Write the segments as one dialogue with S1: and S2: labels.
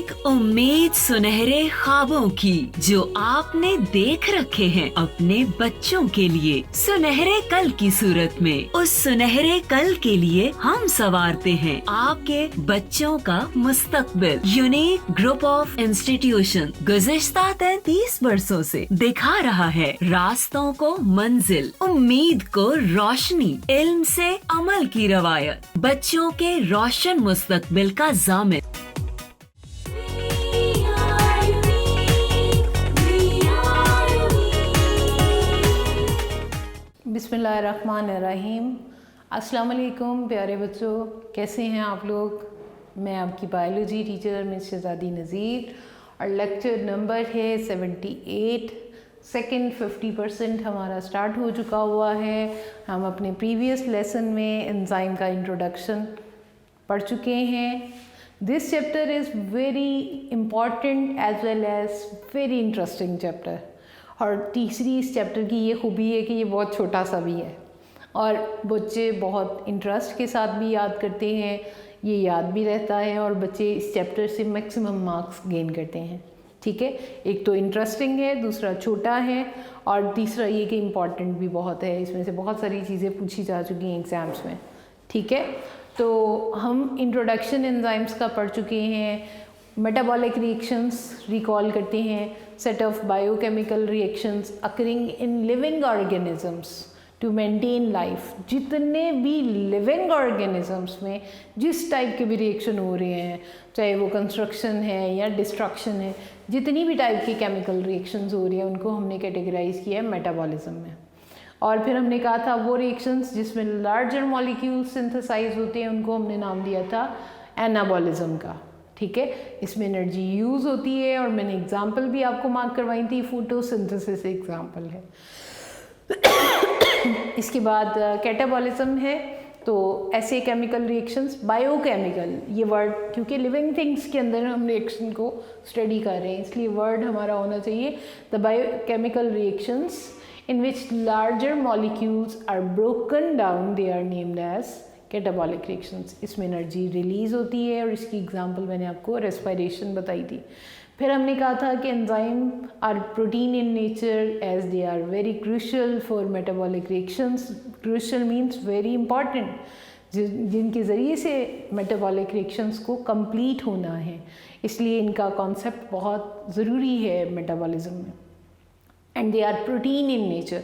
S1: एक उम्मीद सुनहरे ख्वाबों की जो आपने देख रखे हैं अपने बच्चों के लिए, सुनहरे कल की सूरत में। उस सुनहरे कल के लिए हम संवारते हैं आपके बच्चों का मुस्तकबिल। यूनिक ग्रुप ऑफ इंस्टीट्यूशन गुज़िश्ता 33 वर्षों से दिखा रहा है रास्तों को मंजिल, उम्मीद को रोशनी, इल्म से अमल की रवायत, बच्चों के रोशन मुस्तकबिल का ज़ामिन।
S2: बिस्मिल्लाहिर्रहमानिर्रहीम। अस्सलाम वालेकुम प्यारे बच्चों, कैसे हैं आप लोग। मैं आपकी बायोलॉजी टीचर मिस शहज़ादी नज़ीर और लेक्चर नंबर है 78। सेकंड 50% हमारा स्टार्ट हो चुका हुआ है। हम अपने प्रीवियस लेसन में एंजाइम का इंट्रोडक्शन पढ़ चुके हैं। This chapter is very important as well as very interesting chapter. और तीसरी इस चैप्टर की ये खूबी है कि ये बहुत छोटा सा भी है और बच्चे बहुत इंटरेस्ट के साथ भी याद करते हैं, ये याद भी रहता है और बच्चे इस चैप्टर से मैक्सिमम मार्क्स गेन करते हैं। ठीक है, एक तो इंटरेस्टिंग है, दूसरा छोटा है और तीसरा ये कि इम्पॉर्टेंट भी बहुत है। इसमें से बहुत सारी चीज़ें पूछी जा चुकी हैं एग्ज़ाम्स में। ठीक है, तो हम इंट्रोडक्शन एंजाइम्स का पढ़ चुके हैं। मेटाबॉलिक रिएक्शंस रिकॉल करते हैं, set of biochemical reactions occurring in living organisms to maintain life. जितने भी लिविंग ऑर्गेनिजम्स में जिस टाइप के भी रिएक्शन हो रहे हैं, चाहे वो कंस्ट्रक्शन है या डिस्ट्रक्शन है, जितनी भी टाइप की केमिकल रिएक्शंस हो रही हैं उनको हमने कैटेगराइज किया है मेटाबॉलिज्म में। और फिर हमने कहा था वो रिएक्शंस जिसमें लार्जर मॉलिक्यूल्स सिंथेसाइज होते हैं उनको हमने नाम दिया था एनाबॉलिज्म का। ठीक है, इसमें एनर्जी यूज़ होती है और मैंने एग्जाम्पल भी आपको मार्क करवाई थी, फोटोसिंथेसिस एग्जाम्पल है। इसके बाद कैटाबॉलिज्म है, तो ऐसे केमिकल रिएक्शंस, बायोकेमिकल ये वर्ड, क्योंकि लिविंग थिंग्स के अंदर हम रिएक्शन को स्टडी कर रहे हैं इसलिए वर्ड हमारा होना चाहिए the biochemical reactions in which larger molecules are broken down, they are named as catabolic reactions. इसमें एनर्जी रिलीज़ होती है और इसकी एग्जांपल मैंने आपको रेस्पिरेशन बताई थी। फिर हमने कहा था कि enzyme are protein in nature as they are very crucial for metabolic reactions. Crucial means very important, जिनके ज़रिए से मेटाबॉलिक रिएक्शंस को कंप्लीट होना है, इसलिए इनका कॉन्सेप्ट बहुत ज़रूरी है मेटाबॉलिज्म में। And they are protein in nature.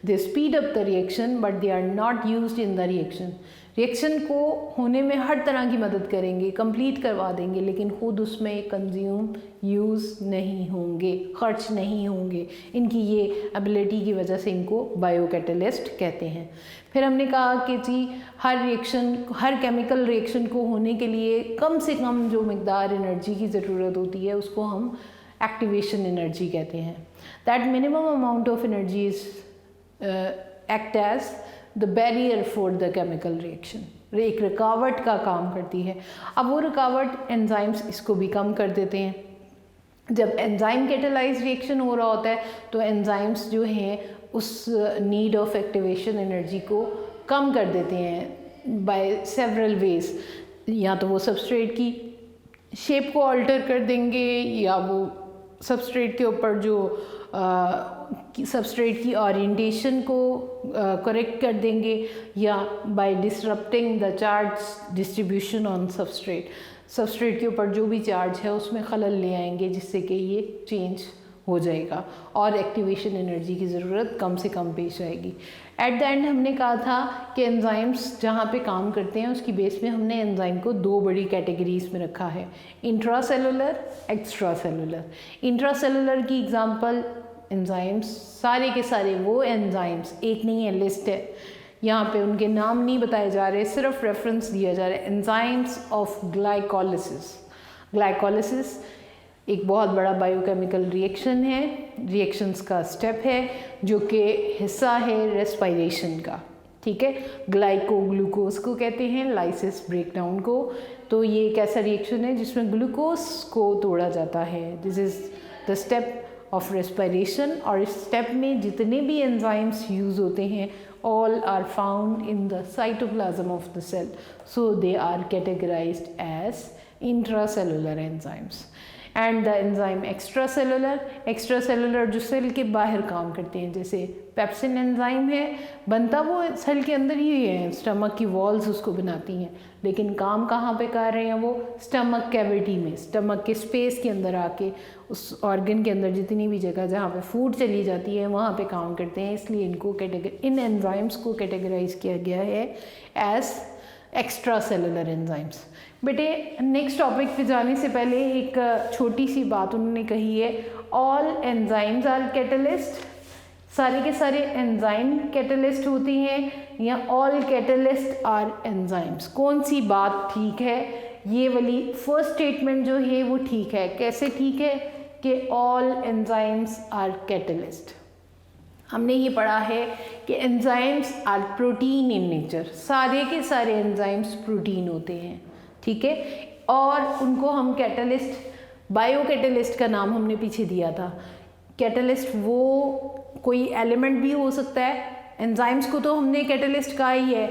S2: They speed up the reaction, but they are not used in the reaction. Reaction को होने में हर तरह की मदद करेंगे, कंप्लीट करवा देंगे, लेकिन खुद उसमें कंज्यूम यूज़ नहीं होंगे, खर्च नहीं होंगे। इनकी ये एबिलिटी की वजह से इनको बायोकैटलिस्ट कहते हैं। फिर हमने कहा कि जी हर रिएक्शन, हर केमिकल रिएक्शन को होने के लिए कम से कम जो मकदार एनर्जी की ज़रूरत होती है उसको हम एक्टिवेशन एनर्जी कहते हैं। That minimum amount of energy is act as the barrier for the chemical reaction, एक रुकावट का काम करती है। अब वो रुकावट एंजाइम्स इसको भी कम कर देते हैं। जब एंजाइम कैटालाइज रिएक्शन हो रहा होता है तो एंजाइम्स जो हैं उस नीड ऑफ एक्टिवेशन एनर्जी को कम कर देते हैं बाय सेवरल वेज। या तो वो सबस्ट्रेट की शेप को अल्टर कर देंगे, या वो सबस्ट्रेट के ऊपर जो सबस्ट्रेट की ओरिएंटेशन को करेक्ट कर देंगे, या by disrupting the charge distribution on substrate, substrate के ऊपर जो भी चार्ज है उसमें खलल ले आएंगे जिससे कि ये चेंज हो जाएगा और एक्टिवेशन एनर्जी की ज़रूरत कम से कम पेश आएगी। एट द एंड हमने कहा था कि एंजाइम्स जहाँ पे काम करते हैं उसकी बेस में हमने एंजाइम को दो बड़ी कैटेगरीज में रखा है, इंट्रासेलुलर, एक्स्ट्रा सेलुलर। इंट्रासेलुलर की एग्जांपल एंजाइम्स, सारे के सारे वो एंजाइम्स, एक नहीं है, लिस्ट है, यहाँ पे उनके नाम नहीं बताए जा रहे, सिर्फ रेफरेंस दिया जा रहा है। Enzymes of glycolysis. ग्लाइकोलिसिस एक बहुत बड़ा बायोकेमिकल रिएक्शन है, रिएक्शंस का स्टेप है जो कि हिस्सा है रेस्पिरेशन का। ठीक है, ग्लाइको ग्लूकोज को कहते हैं, लाइसिस ब्रेकडाउन को। तो ये एक ऐसा रिएक्शन है जिसमें ग्लूकोज को तोड़ा जाता है। This is the step of respiration. और इस स्टेप में जितने भी एंजाइम्स यूज़ होते हैं all are found in the cytoplasm of the cell, so they are categorized as intracellular enzymes. And the enzyme extracellular जो सेल के बाहर काम करते हैं, जैसे पेप्सिन एंजाइम है, बनता वो सेल के अंदर ही है, स्टमक की वॉल्स उसको बनाती हैं, लेकिन काम कहाँ पे कर रहे हैं वो स्टमक कैविटी में, स्टमक के स्पेस के अंदर आके उस ऑर्गन के अंदर जितनी भी जगह जहाँ पे फूड चली जाती है वहाँ पे काम करते हैं। इसलिए इन एंजाइम्स को कैटेगराइज किया गया है एज एक्स्ट्रा सेलुलर एंजाइम्स। बेटे नेक्स्ट टॉपिक पे जाने से पहले एक छोटी सी बात उन्होंने कही है, ऑल एंजाइम्स आर कैटलिस्ट। सारे के सारे एंजाइम कैटलिस्ट होती हैं या ऑल कैटलिस्ट आर एंजाइम्स? कौन सी बात ठीक है? ये वाली फर्स्ट स्टेटमेंट जो है वो ठीक है। कैसे ठीक है? कि ऑल एंजाइम्स आर कैटलिस्ट। हमने ये पढ़ा है कि enzymes are protein in nature, सारे के सारे एंजाइम्स प्रोटीन होते हैं, ठीक है, और उनको हम कैटलिस्ट, बायो कैटलिस्ट का नाम हमने पीछे दिया था। कैटलिस्ट वो कोई एलिमेंट भी हो सकता है, एंजाइम्स को तो हमने कैटलिस्ट कहा ही है।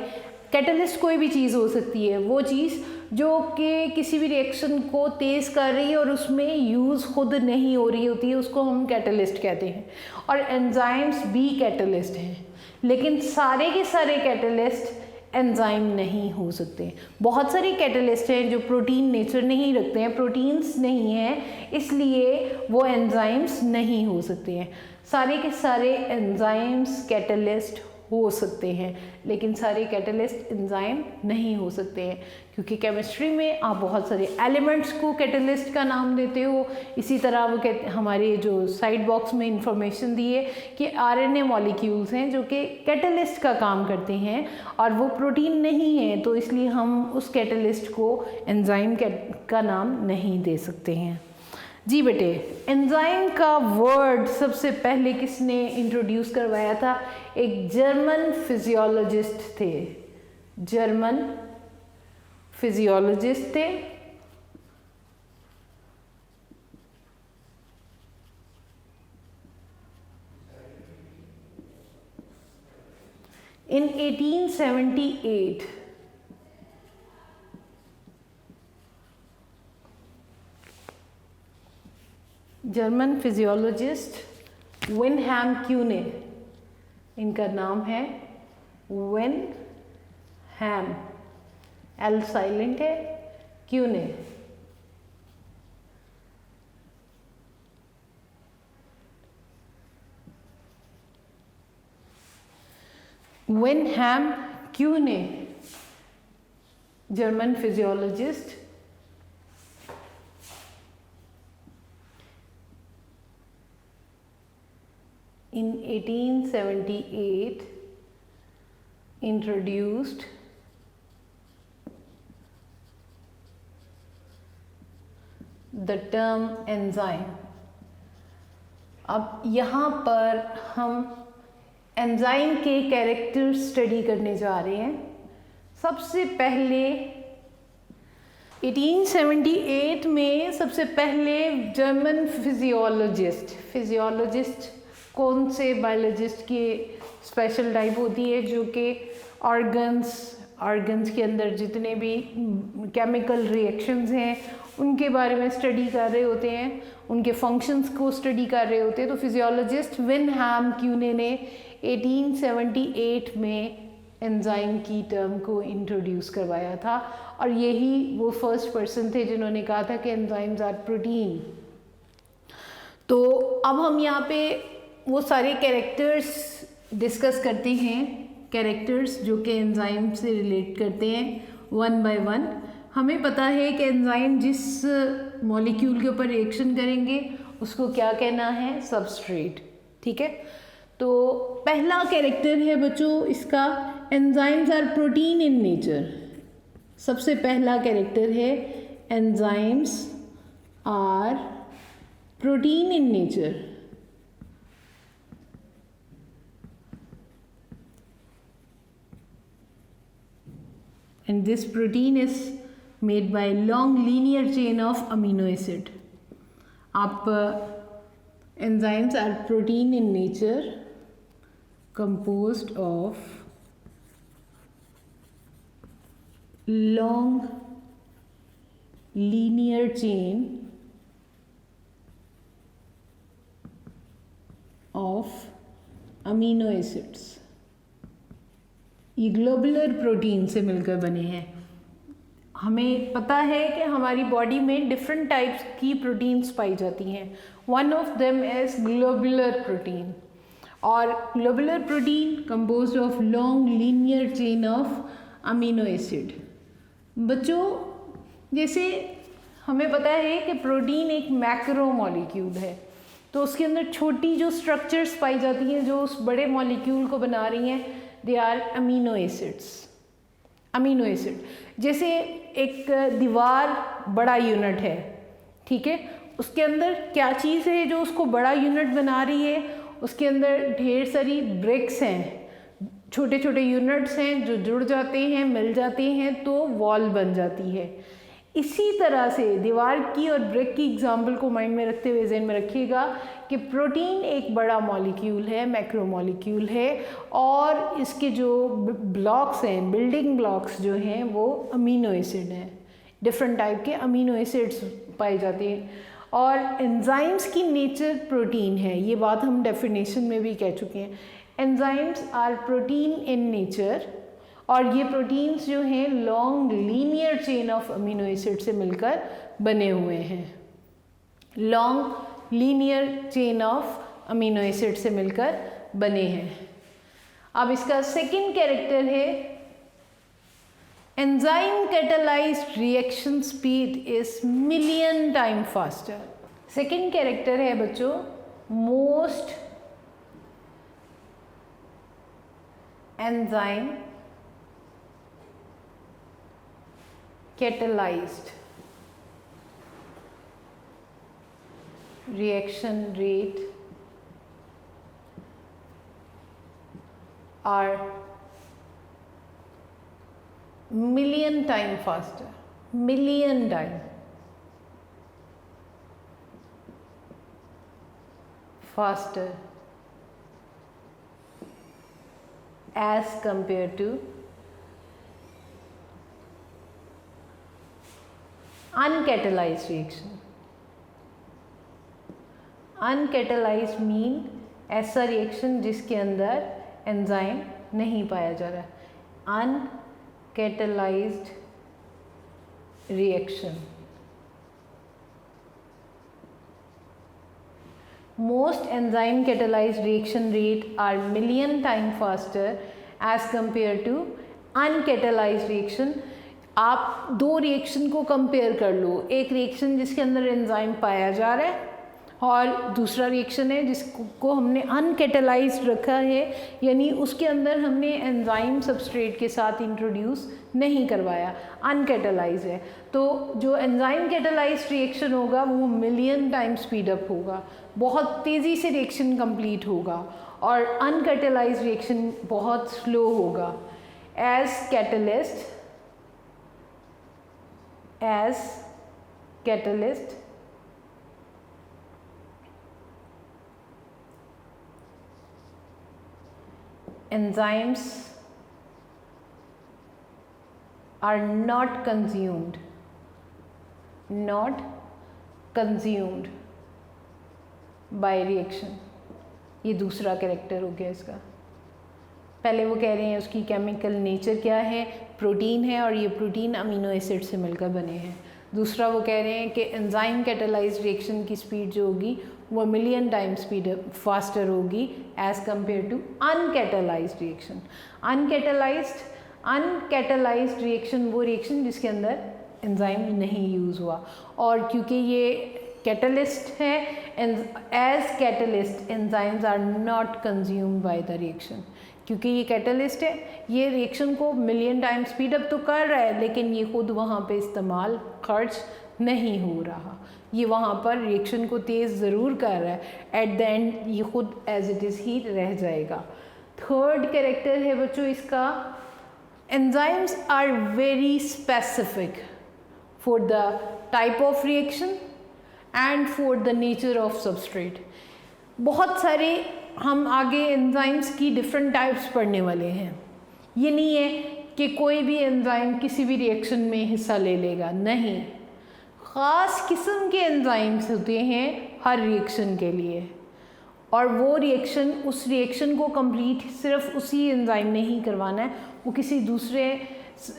S2: कैटलिस्ट कोई भी चीज़ हो सकती है, वो चीज़ जो कि किसी भी रिएक्शन को तेज़ कर रही है और उसमें यूज़ खुद नहीं हो रही होती है, उसको हम कैटलिस्ट कहते हैं। और एंजाइम्स भी कैटलिस्ट हैं, लेकिन सारे के सारे कैटलिस्ट एंजाइम नहीं हो सकते। बहुत सारे कैटलिस्ट हैं जो प्रोटीन नेचर नहीं रखते हैं, प्रोटीन्स नहीं हैं, इसलिए वो एंजाइम्स नहीं हो सकते हैं। सारे के सारे एंजाइम्स कैटलिस्ट हो सकते हैं, लेकिन सारे कैटलिस्ट एंजाइम नहीं हो सकते हैं, क्योंकि केमिस्ट्री में आप बहुत सारे एलिमेंट्स को कैटलिस्ट का नाम देते हो। इसी तरह वो हमारे जो साइड बॉक्स में इंफॉर्मेशन दी है कि आरएनए मॉलिक्यूल्स हैं जो कि कैटलिस्ट का काम करते हैं और वो प्रोटीन नहीं है, तो इसलिए हम उस कैटलिस्ट को एंजाइम का नाम नहीं दे सकते हैं। जी बेटे, एंजाइम का वर्ड सबसे पहले किसने इंट्रोड्यूस करवाया था? एक जर्मन फिजियोलॉजिस्ट थे, जर्मन फिजियोलॉजिस्ट थे। In 1878 जर्मन फिजियोलॉजिस्ट विनहैम क्यूने, इनका नाम है विनहैम, एल साइलेंट है, क्यूने। विनहैम क्यूने, German physiologist, in 1878 introduced the term enzyme। अब यहाँ पर हम एंजाइम के कैरेक्टर स्टडी करने जा रहे हैं। सबसे पहले 1878 में सबसे पहले जर्मन फिजियोलॉजिस्ट कौन से बायोलॉजिस्ट की स्पेशल टाइप होती है जो कि ऑर्गन्स के अंदर जितने भी केमिकल रिएक्शंस हैं उनके बारे में स्टडी कर रहे होते हैं, उनके फंक्शंस को स्टडी कर रहे होते हैं। तो फिजियोलॉजिस्ट विनहैम क्यूने ने 1878 में एंजाइम की टर्म को इंट्रोड्यूस करवाया था, और यही वो फर्स्ट पर्सन थे जिन्होंने कहा था कि एंजाइम्स आर प्रोटीन। तो अब हम यहाँ पे वो सारे कैरेक्टर्स डिस्कस करते हैं, कैरेक्टर्स जो कि एंजाइम से रिलेट करते हैं वन बाय वन। हमें पता है कि एंजाइम जिस मॉलिक्यूल के ऊपर रिएक्शन करेंगे उसको क्या कहना है? सबस्ट्रेट, ठीक है। तो पहला कैरेक्टर है बच्चों इसका, enzymes are protein in nature. सबसे पहला कैरेक्टर है enzymes are protein in nature. And this protein is made by long linear chain of amino acid. आप enzymes are protein in nature composed of long linear chain of amino acids। ये globular protein से मिलकर बने हैं। हमें पता है कि हमारी बॉडी में डिफरेंट टाइप्स की प्रोटीन्स पाई जाती हैं। One of them is globular protein, और globular protein composed of long linear chain of amino acid. बच्चों, जैसे हमें पता है कि प्रोटीन एक मैक्रो मॉलिक्यूल है, तो उसके अंदर छोटी जो स्ट्रक्चर्स पाई जाती हैं जो उस बड़े मॉलिक्यूल को बना रही हैं, they are amino acids. Amino acid, जैसे एक दीवार बड़ा यूनिट है, ठीक है, उसके अंदर क्या चीज़ है जो उसको बड़ा यूनिट बना रही है? उसके अंदर ढेर सारी ब्रिक्स हैं, छोटे छोटे यूनिट्स हैं जो जुड़ जाते हैं, मिल जाते हैं तो वॉल बन जाती है। इसी तरह से दीवार की और ब्रिक की एग्जाम्पल को माइंड में रखते हुए ज़हन में रखिएगा कि प्रोटीन एक बड़ा मॉलिक्यूल है, मैक्रो मॉलिक्यूल है, और इसके जो ब्लॉक्स हैं, बिल्डिंग ब्लॉक्स जो हैं, वो अमीनो एसिड हैं। डिफरेंट टाइप के अमीनो एसिड्स पाए जाते हैं। और एंजाइम्स की नेचर प्रोटीन है, ये बात हम डेफिनेशन में भी कह चुके हैं। Enzymes are protein in nature, और ये प्रोटीन्स जो हैं long linear chain of amino acid से मिलकर बने हुए हैं। Long linear chain of amino acid से मिलकर बने हैं। अब इसका सेकंड कैरेक्टर है enzyme catalyzed reaction speed is million time faster. Second character है बच्चों most enzyme catalyzed reaction rate are million time faster, million time faster as compared to uncatalyzed reaction। uncatalyzed mean ऐसा reaction जिसके अंदर enzyme नहीं पाया जा रहा। uncatalyzed reaction, most enzyme catalyzed reaction rate are million time faster as compared to uncatalyzed reaction। आप दो reaction को कंपेयर कर लो, एक रिएक्शन जिसके अंदर एंजाइम पाया जा रहा है और दूसरा रिएक्शन है जिसको हमने अनकैटालाइज्ड रखा है, यानी उसके अंदर हमने एंजाइम सबस्ट्रेट के साथ इंट्रोड्यूस नहीं करवाया, अनकैटालाइज्ड है। तो जो एंजाइम कैटालाइज्ड रिएक्शन होगा वो मिलियन टाइम स्पीड अप होगा, बहुत तेज़ी से रिएक्शन कंप्लीट होगा, और अनकैटालाइज्ड रिएक्शन बहुत स्लो होगा। As catalyst enzymes are not consumed by reaction। ये दूसरा कैरेक्टर हो गया इसका। पहले वो कह रहे हैं उसकी केमिकल नेचर क्या है, प्रोटीन है, और ये प्रोटीन अमीनो एसिड से मिलकर बने हैं। दूसरा वो कह रहे हैं कि एंजाइम कैटालाइज्ड रिएक्शन की स्पीड जो होगी वो मिलियन टाइम स्पीड फास्टर होगी as compare to uncatalyzed reaction. Uncatalyzed reaction वो रिएक्शन जिसके अंदर एंजाइम नहीं यूज़ हुआ, और क्योंकि ये कैटलिस्ट है, as catalyst enzymes are not consumed by the reaction. क्योंकि ये कैटलिस्ट है, ये रिएक्शन को मिलियन टाइम स्पीड अप तो कर रहा है, लेकिन ये खुद वहाँ पे इस्तेमाल खर्च नहीं हो रहा, ये वहाँ पर रिएक्शन को तेज़ ज़रूर कर रहा है, एट द एंड ये खुद एज इट इज़ ही रह जाएगा। थर्ड कैरेक्टर है बच्चों इसका, enzymes are very specific for the type of reaction and for the nature of substrate. बहुत सारे हम आगे एंजाइम्स की डिफरेंट टाइप्स पढ़ने वाले हैं। ये नहीं है कि कोई भी एंजाइम किसी भी रिएक्शन में हिस्सा ले लेगा, नहीं, ख़ास किस्म के एंजाइम्स होते हैं हर रिएक्शन के लिए, और वो रिएक्शन, उस रिएक्शन को कंप्लीट सिर्फ उसी एंजाइम ने ही करवाना है, वो किसी दूसरे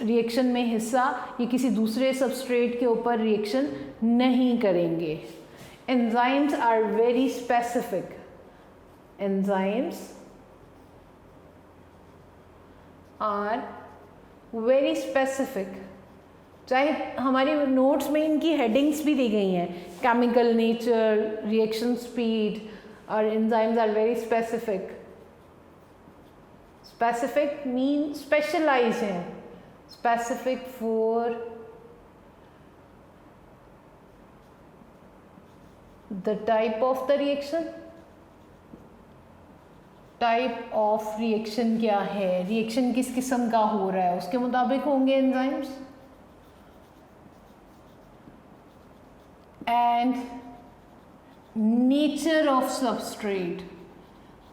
S2: रिएक्शन में हिस्सा या किसी दूसरे सबस्ट्रेट के ऊपर रिएक्शन नहीं करेंगे। Enzymes are very specific, enzymes are very specific. चाहे हमारे नोट्स में इनकी हेडिंग्स भी दी गई हैं, केमिकल नेचर, रिएक्शन स्पीड, और enzymes are very specific. Specific mean specialize हैं, specific for the type of the reaction. Type of reaction क्या है, रिएक्शन किस किस्म का हो रहा है, उसके मुताबिक होंगे enzymes. And nature of substrate,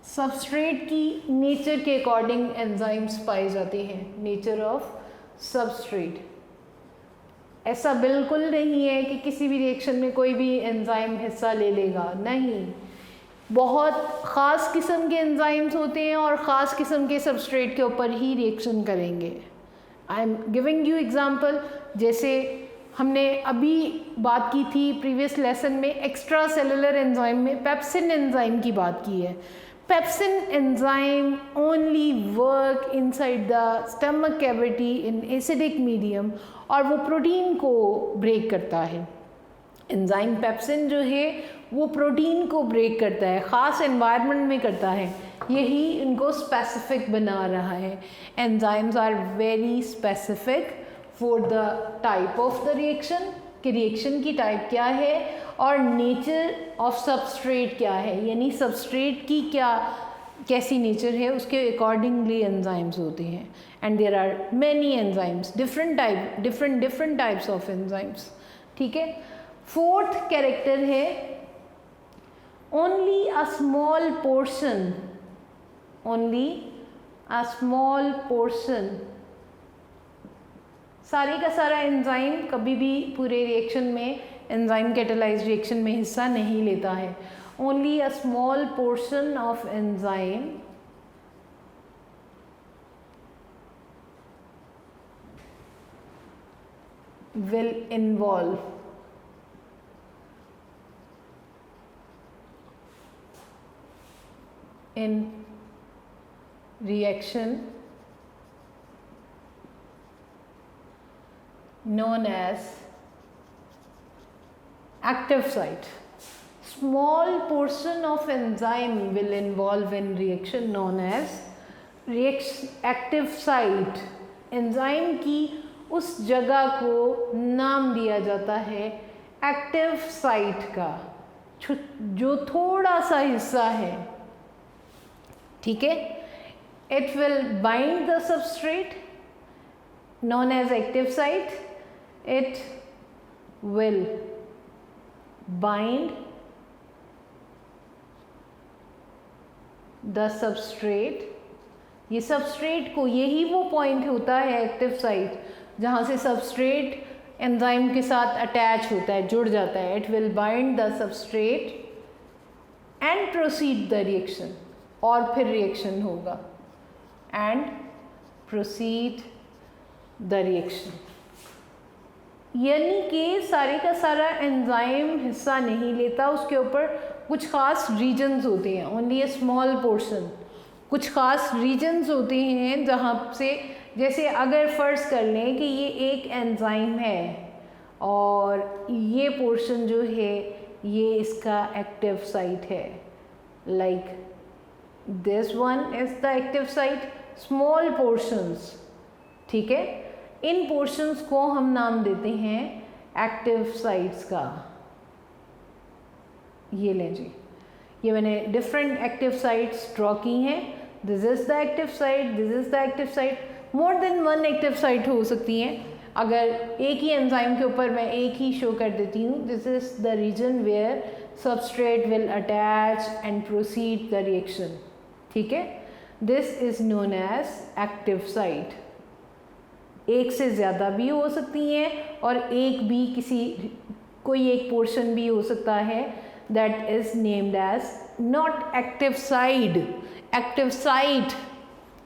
S2: substrate की नेचर के अकॉर्डिंग एंजाइम्स पाए जाते हैं। नेचर ऑफ सबस्ट्रेट, ऐसा बिल्कुल नहीं है कि किसी भी रिएक्शन में कोई भी एंजाइम हिस्सा ले लेगा, नहीं। बहुत ख़ास किस्म के एंजाइम्स होते हैं और ख़ास किस्म के सबस्ट्रेट के ऊपर ही रिएक्शन करेंगे। I am giving you example, जैसे हमने अभी बात की थी प्रीवियस लेसन में एक्स्ट्रा सेलुलर एंजाइम में पेप्सिन एंजाइम की बात की है। Pepsin enzyme only work inside the stomach cavity in acidic medium, और वो प्रोटीन को ब्रेक करता है। एंजाइम पेप्सिन जो है वो प्रोटीन को ब्रेक करता है, ख़ास एनवायरनमेंट में करता है, यही इनको स्पेसिफिक बना रहा है। Enzymes are very specific for the type of the reaction, कि रिएक्शन की टाइप क्या है और नेचर ऑफ सबस्ट्रेट क्या है, यानी सबस्ट्रेट की कैसी नेचर है, उसके अकॉर्डिंगली एंजाइम्स होते हैं। And there are many enzymes, different types of enzymes. ठीक है। फोर्थ कैरेक्टर है only a small portion, only a small portion. सारे का सारा एंजाइम कभी भी पूरे रिएक्शन में, एंजाइम कैटालाइज्ड रिएक्शन में हिस्सा नहीं लेता है। Only a small portion of enzyme will involve in reaction known as active site. Small portion of enzyme will involve in reaction known as active site. Enzyme की उस जगह को नाम दिया जाता है एक्टिव साइट का, जो थोड़ा सा हिस्सा है। ठीक है। It will bind the substrate known as active site. It will bind the substrate. ये सबस्ट्रेट को, यही वो पॉइंट होता है एक्टिव साइट जहाँ से सबस्ट्रेट एंजाइम के साथ अटैच होता है, जुड़ जाता है। It will bind the substrate and proceed the reaction, और फिर रिएक्शन होगा। एंड प्रोसीड द रिएक्शन, यानी कि सारे का सारा एंजाइम हिस्सा नहीं लेता, उसके ऊपर कुछ खास रीजन्स होते हैं। ओनली ए स्मॉल पोर्शन, कुछ खास रीजन्स होते हैं जहाँ से, जैसे अगर फ़र्ज़ कर लें कि ये एक एंजाइम है और ये पोर्शन जो है ये इसका एक्टिव साइट है, like this one is the active site, small portions. ठीक है। इन पोर्शंस को हम नाम देते हैं एक्टिव साइट्स का। ये लें जी, ये मैंने डिफरेंट एक्टिव साइट्स ड्रॉ की हैं। This is the active site, this is the active site. More than one active site हो सकती हैं। अगर एक ही एंजाइम के ऊपर मैं एक ही शो कर देती हूँ, this is the region where substrate will attach and proceed the reaction. ठीक है। This is known as active site. एक से ज़्यादा भी हो सकती हैं और एक भी किसी कोई एक पोर्शन भी हो सकता है that is named as not active side. Active site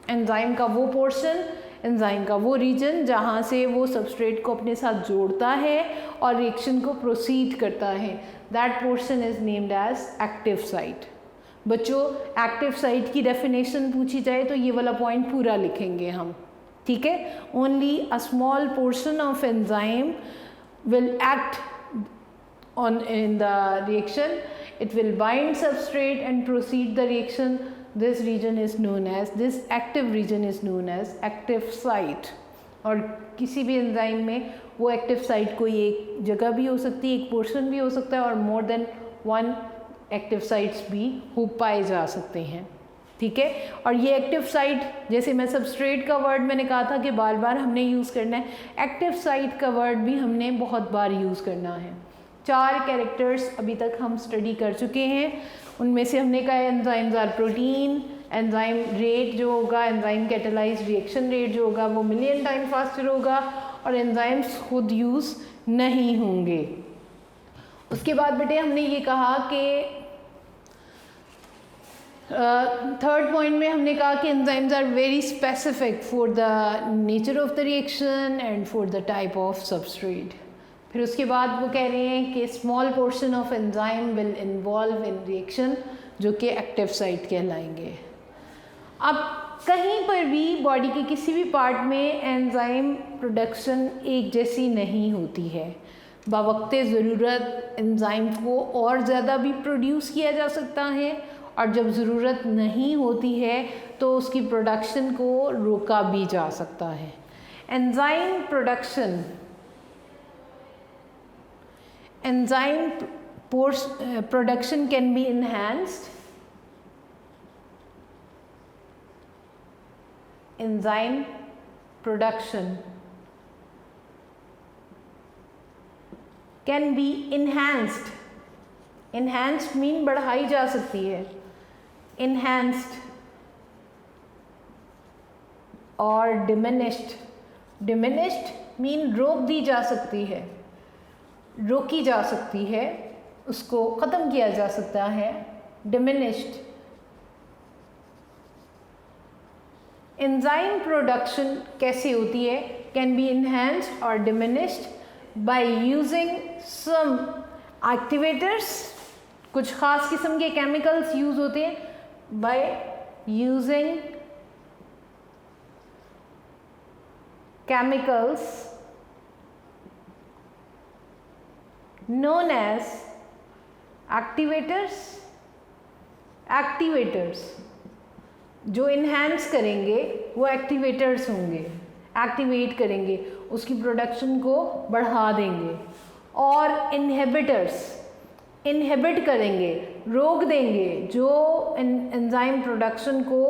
S2: enzyme का वो पोर्शन, एंजाइम का वो रीजन जहाँ से वो सबस्ट्रेट को अपने साथ जोड़ता है और रिएक्शन को प्रोसीड करता है, that portion is named as active site. बच्चों एक्टिव साइट की डेफिनेशन पूछी जाए तो ये वाला पॉइंट पूरा लिखेंगे हम, ठीक है। Only a small portion of enzyme will act on in the reaction, it will bind substrate and proceed the reaction. This region is known as, this active region is known as active site। और किसी भी enzyme में वो active site कोई एक जगह भी हो सकती है, एक पोर्शन भी हो सकता है और more than one active sites भी हो पाए जा सकते हैं, ठीक है। और ये एक्टिव साइट, जैसे मैं सबस्ट्रेट का वर्ड मैंने कहा था कि बार बार हमने यूज़ करना है, एक्टिव साइट का वर्ड भी हमने बहुत बार यूज़ करना है। 4 कैरेक्टर्स अभी तक हम स्टडी कर चुके हैं, उनमें से हमने कहा enzymes are protein, enzyme rate जो होगा, एंजाइम कैटालाइज रिएक्शन रेट जो होगा वो मिलियन टाइम फास्टर होगा और एंजाइम्स खुद यूज़ नहीं होंगे। उसके बाद बेटे हमने ये कहा कि थर्ड पॉइंट में हमने कहा कि enzymes are very specific for the nature of the reaction and for the type of substrate. फिर उसके बाद वो कह रहे हैं कि small portion of enzyme will involve in reaction, जो कि एक्टिव साइट कहलाएंगे। अब कहीं पर भी बॉडी के किसी भी पार्ट में एंजाइम प्रोडक्शन एक जैसी नहीं होती है। बवक्ते ज़रूरत एंजाइम को और ज़्यादा भी प्रोड्यूस किया जा सकता है और जब ज़रूरत नहीं होती है तो उसकी प्रोडक्शन को रोका भी जा सकता है। Enzyme production, enzyme production can be enhanced, enzyme production can be enhanced, enhanced mean बढ़ाई जा सकती है, enhanced और diminished, diminished mean रोक दी जा सकती है, रोकी जा सकती है, उसको ख़त्म किया जा सकता है, डिमिनिश्ड। एंजाइम प्रोडक्शन कैसे होती है? कैन बी इन्हेंस्ड और diminished by using some activators, कुछ ख़ास किस्म के केमिकल्स यूज़ होते हैं, by using chemicals known as activators। Activators जो इन्हेंस करेंगे वो एक्टिवेटर्स होंगे, एक्टिवेट करेंगे, उसकी प्रोडक्शन को बढ़ा देंगे। और इनहिबिटर्स, इनहिबिट करेंगे, रोक देंगे, जो एंजाइम प्रोडक्शन को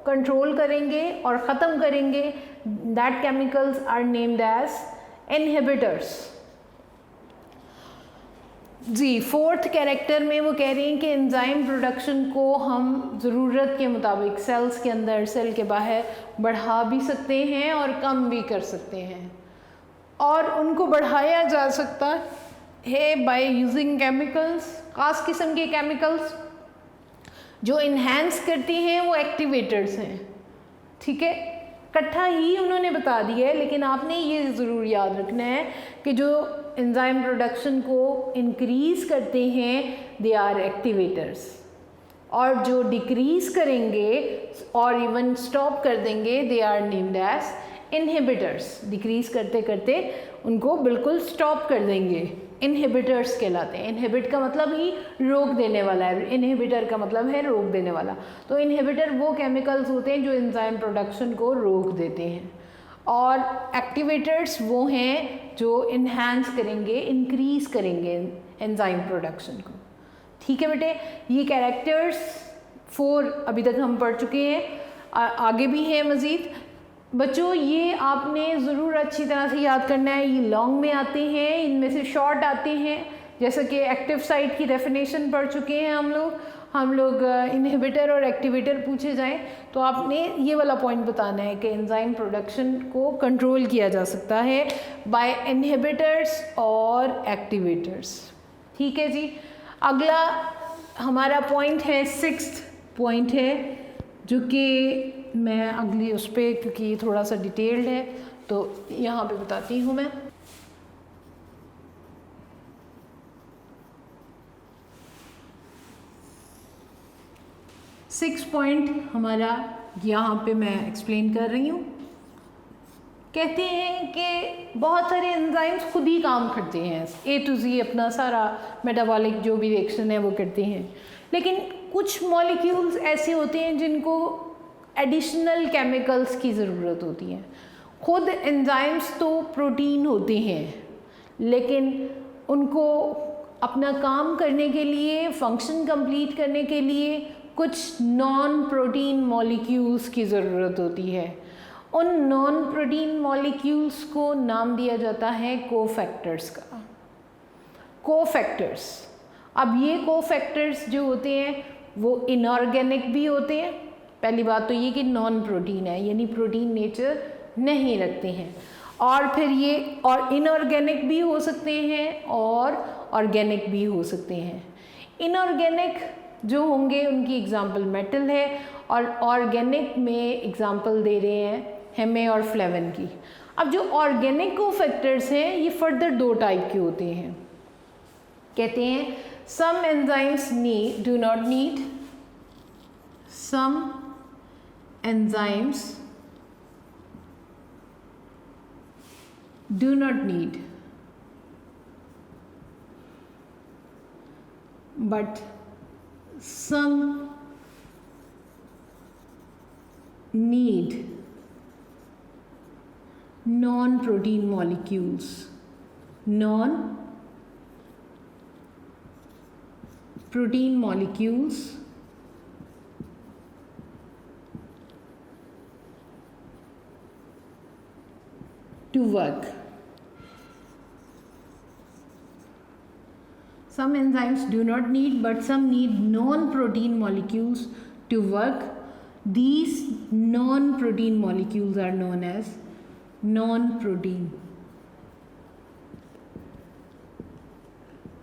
S2: कंट्रोल करेंगे और ख़त्म करेंगे। That chemicals are named as inhibitors. जी, फोर्थ कैरेक्टर में वो कह रहे हैं कि एंजाइम प्रोडक्शन को हम ज़रूरत के मुताबिक सेल्स के अंदर, सेल के बाहर बढ़ा भी सकते हैं और कम भी कर सकते हैं। और उनको बढ़ाया जा सकता है बाय यूजिंग केमिकल्स, ख़ास किस्म के केमिकल्स जो इन्हेंस करती हैं वो एक्टिवेटर्स हैं, ठीक है। इकट्ठा ही उन्होंने बता दिया है, लेकिन आपने ये ज़रूर याद रखना है कि जो एंजाइम प्रोडक्शन को इंक्रीज़ करते हैं दे आर एक्टिवेटर्स, और जो डिक्रीज़ करेंगे और इवन स्टॉप कर देंगे they are named as inhibitors. Decrease करते करते उनको बिल्कुल स्टॉप कर देंगे, इनहिबिटर्स कहलाते हैं। इनहिबिट का मतलब ही रोक देने वाला है, इनहिबिटर का मतलब है रोक देने वाला। तो इनहिबिटर वो केमिकल्स होते हैं जो एंजाइम प्रोडक्शन को रोक देते हैं, और एक्टिवेटर्स वो हैं जो इन्हेंस करेंगे, इंक्रीज़ करेंगे एंजाइम प्रोडक्शन को, ठीक है बेटे। ये कैरेक्टर्स 4 अभी तक हम पढ़ चुके हैं, आगे भी हैं मज़ीद। बच्चों ये आपने ज़रूर अच्छी तरह से याद करना है, ये लॉन्ग में आते हैं, इनमें से शॉर्ट आते हैं, जैसे कि एक्टिव साइट की डेफिनेशन पढ़ चुके हैं हम लोग इनहिबिटर और एक्टिवेटर पूछे जाएं तो आपने ये वाला पॉइंट बताना है कि एंजाइम प्रोडक्शन को कंट्रोल किया जा सकता है बाय इनहिबिटर्स और एक्टिवेटर्स। ठीक है जी। अगला हमारा पॉइंट है, 6th पॉइंट है, जो कि मैं अगली उस पर, क्योंकि ये थोड़ा सा डिटेल्ड है तो यहाँ पे बताती हूँ मैं। 6 पॉइंट हमारा यहाँ पे मैं एक्सप्लेन कर रही हूँ। कहते हैं कि बहुत सारे एंजाइम्स खुद ही काम करते हैं, A to Z अपना सारा मेटाबॉलिक जो भी रिएक्शन है वो करते हैं, लेकिन कुछ मॉलिक्यूल्स ऐसे होते हैं जिनको एडिशनल केमिकल्स की ज़रूरत होती है। खुद एंजाइम्स तो प्रोटीन होते हैं, लेकिन उनको अपना काम करने के लिए, फंक्शन कंप्लीट करने के लिए कुछ नॉन प्रोटीन मॉलिक्यूल्स की ज़रूरत होती है। उन नॉन प्रोटीन मॉलिक्यूल्स को नाम दिया जाता है कोफैक्टर्स का। कोफैक्टर्स, अब ये कोफैक्टर्स जो होते हैं वो इनऑर्गेनिक भी होते हैं। पहली बात तो ये कि नॉन प्रोटीन है, यानी प्रोटीन नेचर नहीं रखते हैं, और फिर ये और इनऑर्गेनिक भी हो सकते हैं और ऑर्गेनिक भी हो सकते हैं। इनऑर्गेनिक जो होंगे उनकी एग्जांपल मेटल है, और ऑर्गेनिक में एग्जांपल दे रहे हैं हेमे और फ्लेवन की। अब जो ऑर्गेनिक कोफैक्टर्स हैं ये फर्दर 2 टाइप के होते हैं। कहते हैं some enzymes do not need, some enzymes do not need but some need non-protein molecules, non-protein molecules to work. Some enzymes do not need, but some need non-protein molecules to work. These non-protein molecules are known as non-protein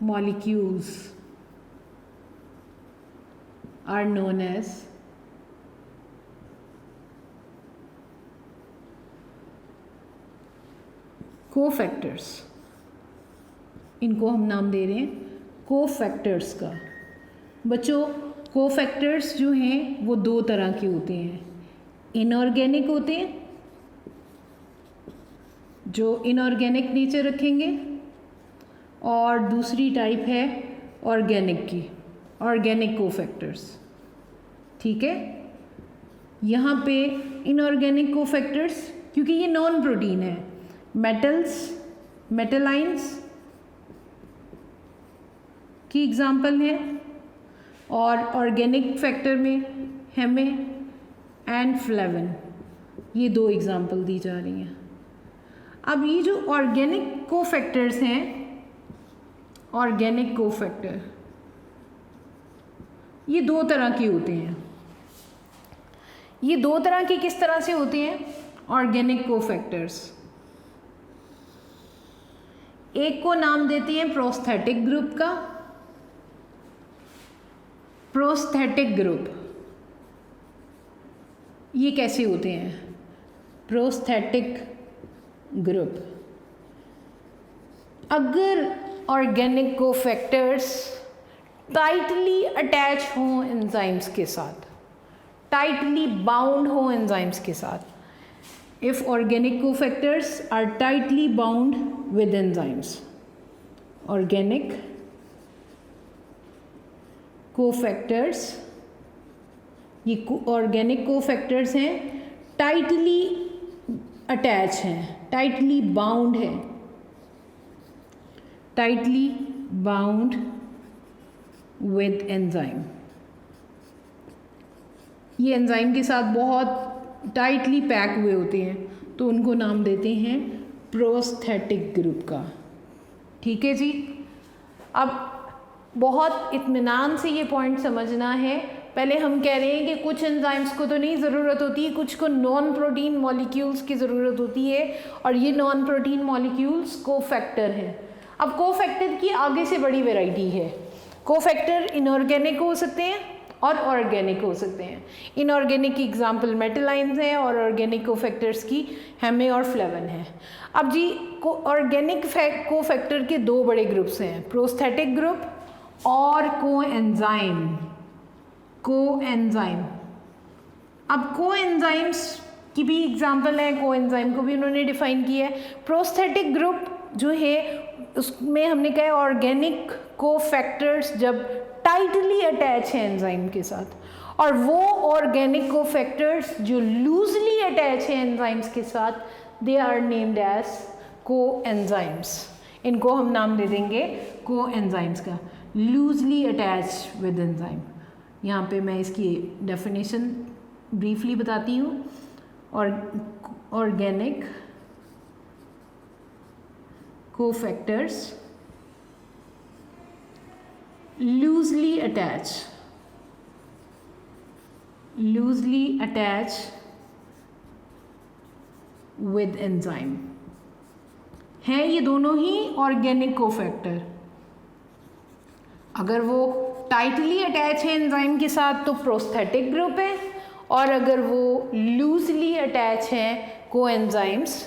S2: molecules are known as cofactors. इनको हम नाम दे रहे हैं cofactors का। बच्चों, cofactors जो हैं वो 2 तरह के होते हैं। इनऑर्गेनिक होते हैं, जो इनऑर्गेनिक नेचर रखेंगे, और दूसरी टाइप है ऑर्गेनिक की, ऑर्गेनिक कोफैक्टर्स। ठीक है, यहाँ पे इनऑर्गेनिक कोफैक्टर्स, क्योंकि ये नॉन प्रोटीन है, मेटल्स, मेटलाइंस की एग्जाम्पल है, और ऑर्गेनिक फैक्टर में हेमे एंड फ्लेवन, ये 2 एग्जाम्पल दी जा रही हैं। अब ये जो ऑर्गेनिक कोफैक्टर्स हैं, ऑर्गेनिक कोफैक्टर ये 2 तरह के होते हैं। ये 2 तरह के किस तरह से होते हैं ऑर्गेनिक कोफैक्टर्स? एक को नाम देते हैं प्रोस्थेटिक ग्रुप का। प्रोस्थेटिक ग्रुप ये कैसे होते हैं? प्रोस्थेटिक ग्रुप, अगर ऑर्गेनिक कोफैक्टर्स टाइटली अटैच हों एंजाइम्स के साथ, टाइटली बाउंड हों एंजाइम्स के साथ, if organic cofactors are tightly bound with enzymes, organic cofactors, ये ऑर्गेनिक कोफैक्टर्स हैं, टाइटली अटैच हैं, टाइटली बाउंड है, टाइटली बाउंड विद एंजाइम। ये एंजाइम के साथ बहुत टाइटली पैक हुए होते हैं, तो उनको नाम देते हैं प्रोस्थेटिक ग्रुप का। ठीक है जी। अब बहुत इत्मीनान से ये पॉइंट समझना है। पहले हम कह रहे हैं कि कुछ एंजाइम्स को तो नहीं ज़रूरत होती, कुछ को नॉन प्रोटीन मॉलिक्यूल्स की ज़रूरत होती है, और ये नॉन प्रोटीन मॉलिक्यूल्स कोफैक्टर हैं। अब कोफैक्टर की आगे से बड़ी वैरायटी है। कोफैक्टर इनऑर्गेनिक हो सकते हैं और ऑर्गेनिक हो सकते हैं। इनऑर्गेनिक की एग्जांपल मेटालाइन्स हैं और ऑर्गेनिक कोफैक्टर्स की हेमे और फ्लेवन है। अब जी ऑर्गेनिक कोफैक्टर के दो बड़े ग्रुप्स हैं, प्रोस्थेटिक ग्रुप और कोएंजाइम। कोएंजाइम, अब कोएंजाइम्स की भी एग्जांपल है, कोएंजाइम को भी उन्होंने डिफाइन किया है। प्रोस्थेटिक ग्रुप जो है उसमें हमने कहा ऑर्गेनिक कोफैक्टर्स जब टाइटली अटैच है एंजाइम के साथ, और वो ऑर्गेनिक कोफैक्टर्स जो लूजली अटैच है एंजाइम्स के साथ, they are named as coenzymes. इनको हम नाम दे देंगे कोएंजाइम्स का, लूजली अटैच विद एंजाइम। यहाँ पे मैं इसकी डेफिनेशन ब्रीफली बताती हूँ। और organic cofactors loosely attach with enzyme हैं ये दोनों ही ऑर्गेनिक कोफैक्टर। अगर वो टाइटली अटैच है एंजाइम के साथ तो प्रोस्थेटिक ग्रुप है, और अगर वो लूजली अटैच हैं कोएंजाइम्स,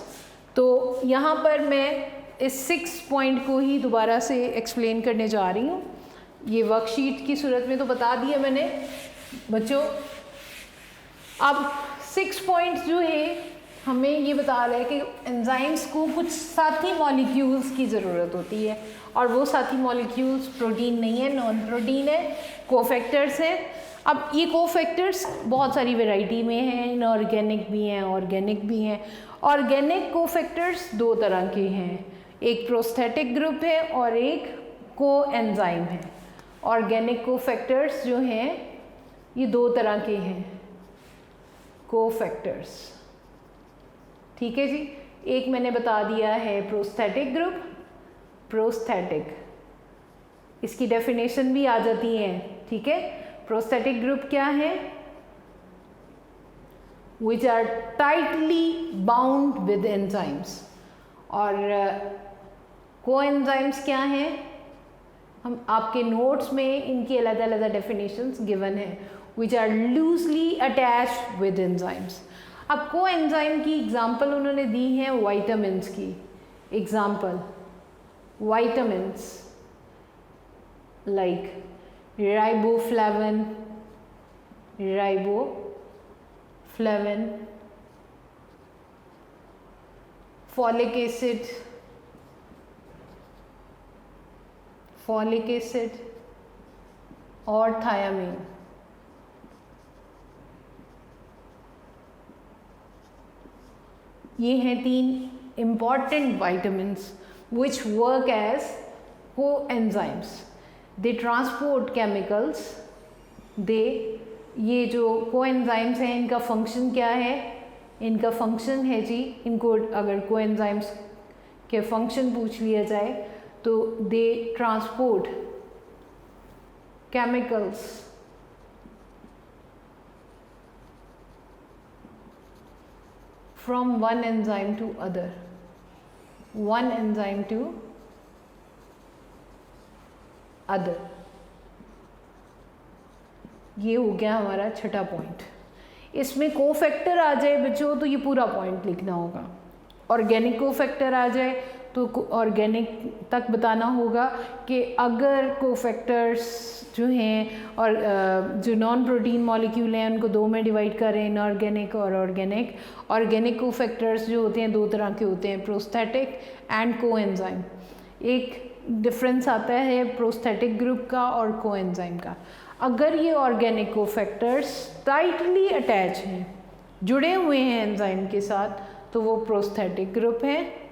S2: तो यहाँ पर मैं इस 6 पॉइंट को ही दोबारा से एक्सप्लेन करने जा रही हूँ। ये वर्कशीट की सूरत में तो बता दिया मैंने बच्चों। अब 6 पॉइंट्स जो है हमें ये बता रहा है कि एंजाइम्स को कुछ साथी मॉलिक्यूल्स की ज़रूरत होती है, और वो साथी मॉलिक्यूल्स प्रोटीन नहीं है, नॉन प्रोटीन है, कोफैक्टर्स हैं। अब ये कोफैक्टर्स बहुत सारी वैरायटी में हैं, इनऑर्गेनिक भी हैं, ऑर्गेनिक भी हैं। ऑर्गेनिक कोफैक्टर्स दो तरह के हैं, एक प्रोस्थेटिक ग्रुप है और एक कोएंजाइम है। ऑर्गेनिक कोफैक्टर्स जो हैं ये दो तरह के हैं कोफैक्टर्स, ठीक है जी। एक मैंने बता दिया है प्रोस्थेटिक ग्रुप, प्रोस्थेटिक, इसकी डेफिनेशन भी आ जाती है, ठीक है। प्रोस्थेटिक ग्रुप क्या है? Which are tightly bound with enzymes. और कोएंजाइम्स क्या हैं? हम आपके नोट्स में इनकी अलग अलग डेफिनेशंस गिवन है, which are loosely attached with enzymes. अब कोएंजाइम की एग्जांपल उन्होंने दी है वाइटामिन्स की example, vitamins like riboflavin, folic acid और थायामीन। ये हैं 3 important vitamins which work as coenzymes. They transport chemicals. ये जो coenzymes हैं इनका फंक्शन क्या है? इनका फंक्शन है जी, इनको अगर coenzymes के फंक्शन पूछ लिया जाए तो they transport chemicals from one enzyme to other, one enzyme to other। ये हो गया हमारा छठा पॉइंट। इसमें कोफैक्टर आ जाए बच्चों तो ये पूरा पॉइंट लिखना होगा। ऑर्गेनिक कोफैक्टर आ जाए तो ऑर्गेनिक तक बताना होगा कि अगर कोफैक्टर्स जो हैं और जो नॉन प्रोटीन मॉलिक्यूल हैं उनको दो में डिवाइड करें, इनऑर्गेनिक और ऑर्गेनिक। ऑर्गेनिक कोफैक्टर्स जो होते हैं दो तरह के होते हैं, प्रोस्थेटिक एंड कोएंजाइम। एक डिफरेंस आता है प्रोस्थेटिक ग्रुप का और कोएंजाइम का। अगर ये ऑर्गेनिक कोफैक्टर्स टाइटली अटैच हैं, जुड़े हुए हैं एंजाइम के साथ, तो वो प्रोस्थेटिक ग्रुप है,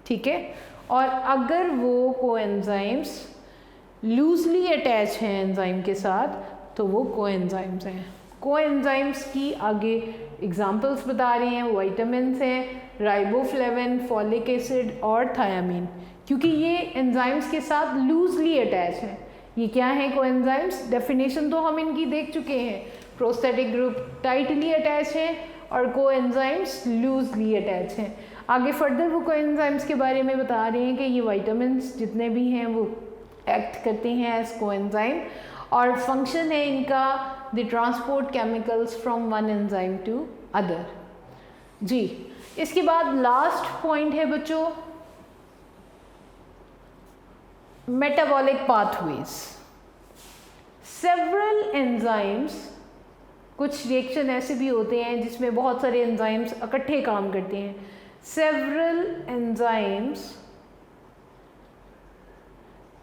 S2: ठीक है। और अगर वो कोएंजाइम्स लूजली अटैच हैं एंजाइम के साथ तो वो कोएंजाइम्स हैं। कोएंजाइम्स की आगे एग्जांपल्स बता रहे हैं, विटामिन्स हैं, राइबोफ्लेविन, फॉलिक एसिड और थायामीन। क्योंकि ये एंजाइम्स के साथ लूजली अटैच हैं। ये क्या है कोएंजाइम्स? डेफिनेशन तो हम इनकी देख चुके हैं। प्रोस्थेटिक ग्रुप टाइटली अटैच है और कोएंजाइम्स लूजली अटैच हैं। आगे फर्दर वो कोएंजाइम्स के बारे में बता रहे हैं कि ये विटामिन्स जितने भी हैं वो एक्ट करते हैं एज कोएंजाइम, और फंक्शन है इनका the transport chemicals from one enzyme to other. जी, इसके बाद लास्ट पॉइंट है बच्चों मेटाबॉलिक पाथवेज। सेवरल एंजाइम्स, कुछ रिएक्शन ऐसे भी होते हैं जिसमें बहुत सारे एंजाइम्स इकट्ठे काम करते हैं। Several enzymes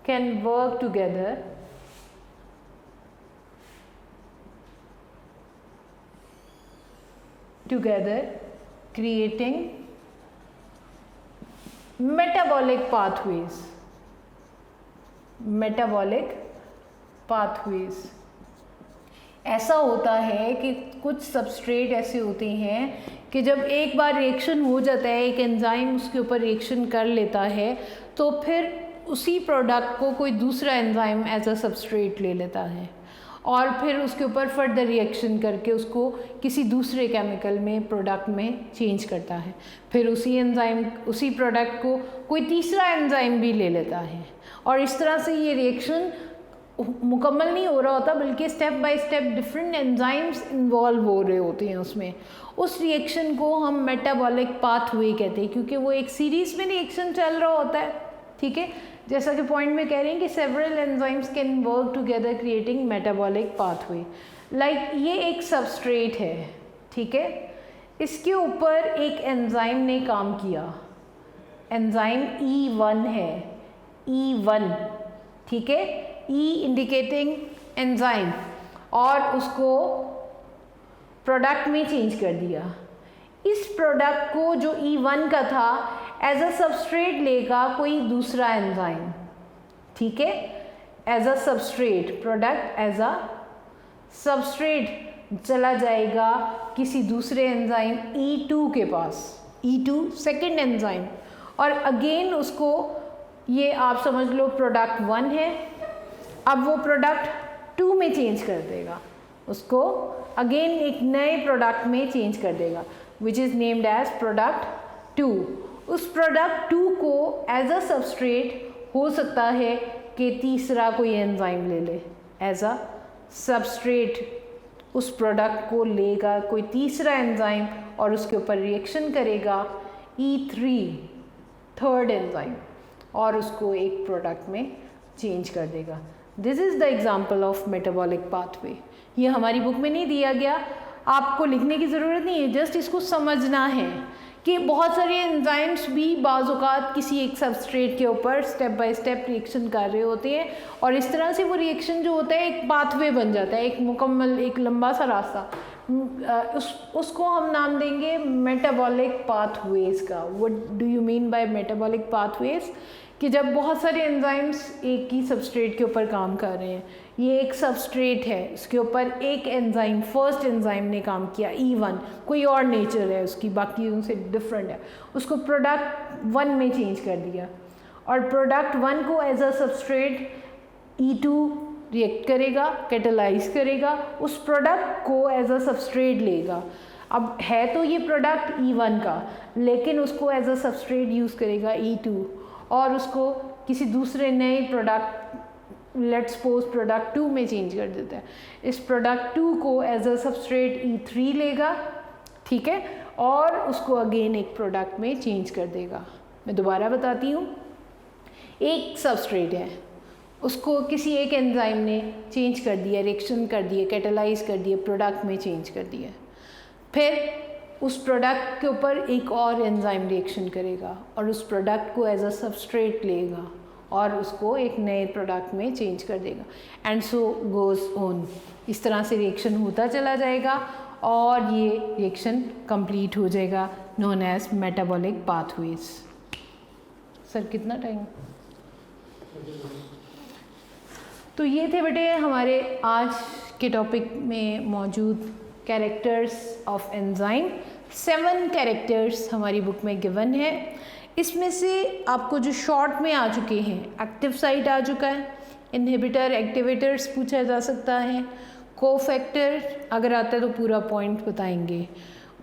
S2: can work together creating metabolic pathways. Metabolic pathways ऐसा होता है कि कुछ सबस्ट्रेट ऐसे होते हैं कि जब एक बार रिएक्शन हो जाता है, एक एंजाइम उसके ऊपर रिएक्शन कर लेता है, तो फिर उसी प्रोडक्ट को कोई दूसरा एंजाइम एज अ सबस्ट्रेट ले लेता है और फिर उसके ऊपर फर्दर रिएक्शन करके उसको किसी दूसरे केमिकल में प्रोडक्ट में चेंज करता है। फिर उसी एंजाइम उसी प्रोडक्ट को कोई तीसरा एंजाइम भी ले लेता है और इस तरह से ये रिएक्शन मुकम्मल नहीं हो रहा होता, बल्कि step by step different enzymes involve हो रहे होते हैं उसमें। उस रिएक्शन को हम मेटाबॉलिक पाथवे कहते हैं, क्योंकि वो एक सीरीज़ में रिएक्शन चल रहा होता है। ठीक है, जैसा कि पॉइंट में कह रहे हैं कि several enzymes can work together creating metabolic pathway. Like ये एक सबस्ट्रेट है, ठीक है, इसके ऊपर एक एंजाइम ने काम किया, एंजाइम E1 है, E1, ठीक है, E इंडिकेटिंग एंजाइम, और उसको प्रोडक्ट में चेंज कर दिया। इस प्रोडक्ट को जो E1 का था एज अ सबस्ट्रेट लेगा कोई दूसरा एंजाइम, ठीक है, as a substrate, product as a substrate चला जाएगा किसी दूसरे एंजाइम E2 के पास, E2 सेकेंड एंजाइम, और अगेन उसको, ये आप समझ लो प्रोडक्ट 1 है, अब वो प्रोडक्ट 2 में चेंज कर देगा, उसको अगेन एक नए प्रोडक्ट में चेंज कर देगा, which is named as product 2। उस प्रोडक्ट 2 को एज अ सबस्ट्रेट हो सकता है कि तीसरा कोई एंजाइम ले ले, एज अ सबस्ट्रेट उस प्रोडक्ट को लेगा कोई तीसरा एंजाइम और उसके ऊपर रिएक्शन करेगा E3 थर्ड एंजाइम, और उसको एक प्रोडक्ट में चेंज कर देगा। This is the example of metabolic pathway. ये हमारी बुक में नहीं दिया गया, आपको लिखने की ज़रूरत नहीं है, जस्ट इसको समझना है कि बहुत सारे एंजाइम्स भी बाज़ औक़ात किसी एक सबस्ट्रेट के ऊपर स्टेप बाय स्टेप रिएक्शन कर रहे होते हैं, और इस तरह से वो रिएक्शन जो होता है एक पाथवे बन जाता है, एक मुकम्मल एक लंबा सा रास्ता। उसको हम नाम देंगे मेटाबॉलिक पाथवेज का। What do you mean by metabolic pathways? कि जब बहुत सारे एंजाइम्स एक ही सबस्ट्रेट के ऊपर काम कर रहे हैं, ये एक सबस्ट्रेट है, उसके ऊपर एक एंजाइम, फर्स्ट एंजाइम ने काम किया E1, कोई और नेचर है उसकी, बाकी उनसे डिफरेंट है, उसको प्रोडक्ट 1 में चेंज कर दिया, और प्रोडक्ट 1 को as a substrate E2 react करेगा, कैटेलाइज करेगा, उस प्रोडक्ट को एज अ सबस्ट्रेट लेगा। अब है तो ये प्रोडक्ट E1 का, लेकिन उसको एज अ सबस्ट्रेट यूज़ करेगा E2, और उसको किसी दूसरे नए प्रोडक्ट, लेट्स सपोज प्रोडक्ट 2 में चेंज कर देता है। इस प्रोडक्ट 2 को एज अ सबस्ट्रेट E3 लेगा, ठीक है, और उसको अगेन एक प्रोडक्ट में चेंज कर देगा। मैं दोबारा बताती हूँ, एक सबस्ट्रेट है, उसको किसी एक एंजाइम ने चेंज कर दिया, रिएक्शन कर दिया, कैटेलाइज कर दिया, प्रोडक्ट में चेंज कर दिया, फिर उस प्रोडक्ट के ऊपर एक और एंजाइम रिएक्शन करेगा और उस प्रोडक्ट को एज अ सबस्ट्रेट लेगा और उसको एक नए प्रोडक्ट में चेंज कर देगा, एंड सो गोज़ ऑन। इस तरह से रिएक्शन होता चला जाएगा और ये रिएक्शन कंप्लीट हो जाएगा, known as metabolic pathways. Sir कितना टाइम? तो ये थे बेटे हमारे आज के टॉपिक में मौजूद कैरेक्टर्स ऑफ एंजाइम। 7 कैरेक्टर्स हमारी बुक में गिवन है। इसमें से आपको जो शॉर्ट में आ चुके हैं, एक्टिव साइट आ चुका है, इनहिबिटर एक्टिवेटर्स पूछा जा सकता है, कोफैक्टर अगर आता है तो पूरा पॉइंट बताएंगे।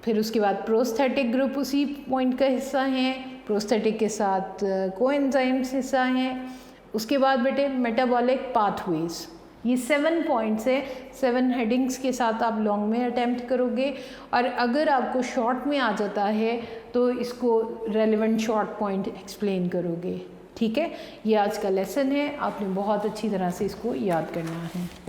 S2: फिर उसके बाद प्रोस्थेटिक ग्रुप उसी पॉइंट का हिस्सा हैं, प्रोस्थेटिक के साथ कोएंजाइम्स हिस्सा हैं। उसके बाद बेटे मेटाबॉलिक पाथवेज, ये 7 पॉइंट्स है, 7 हेडिंग्स के साथ आप लॉन्ग में अटैम्प्ट करोगे, और अगर आपको शॉर्ट में आ जाता है तो इसको रेलेवेंट शॉर्ट पॉइंट एक्सप्लेन करोगे। ठीक है, ये आज का लेसन है, आपने बहुत अच्छी तरह से इसको याद करना है।